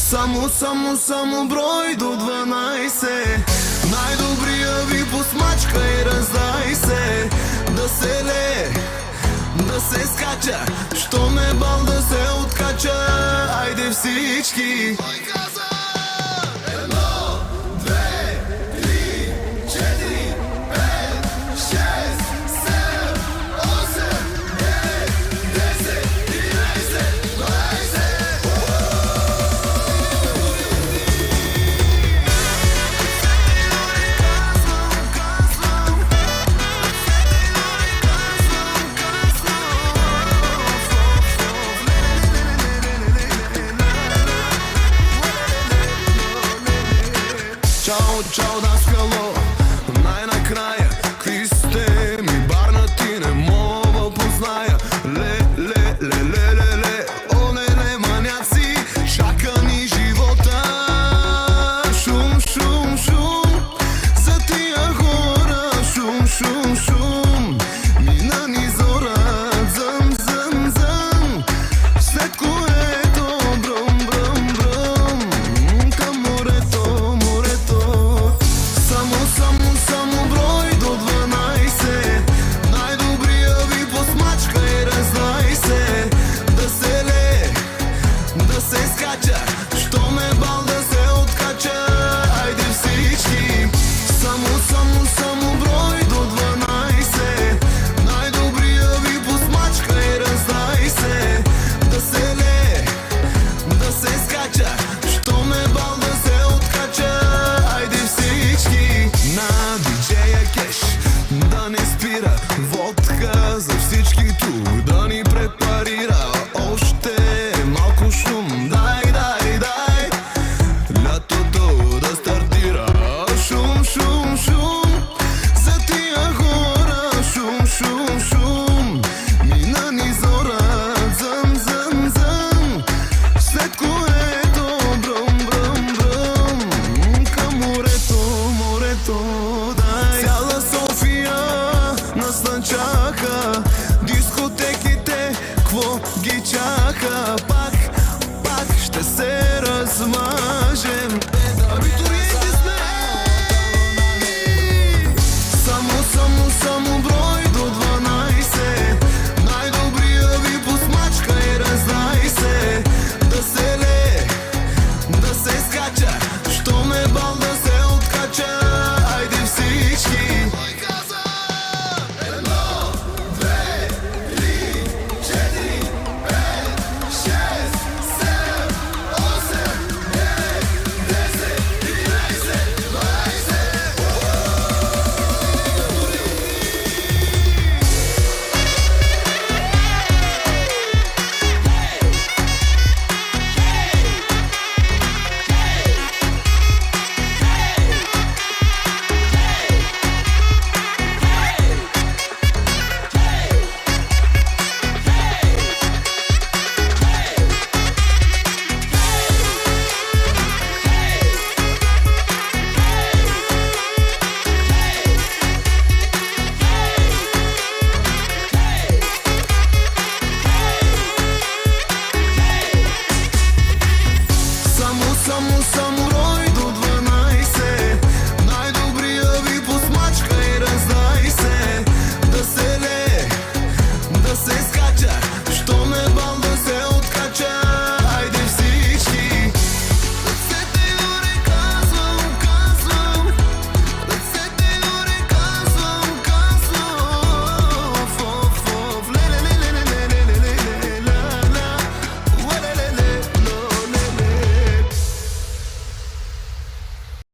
Само брой до 12. Най-добрия ви посмачка и раздай се. Да се лее, да се скача, що ме бал да се откача. Айде всички. Чао, даскало, най-накрая какви сте ми барнати, не мога позная. Ле, оле, маняци, чака ни живота. Шум, за тия хора, шум, мина ни зора, зъм, след което бръм, към морето. Само брой до 12. Най-добрия ви посмачка и раздай се. Да се лее, да се скача, що ме бал да се откача. Айде всички. Само брой до 12. Най-добрия ви посмачка и раздай се. Да се лее, да се скача, що ме бал да се откача. Айде всички. На диджея кеш да не спира, водка за всички тук да ни препарира.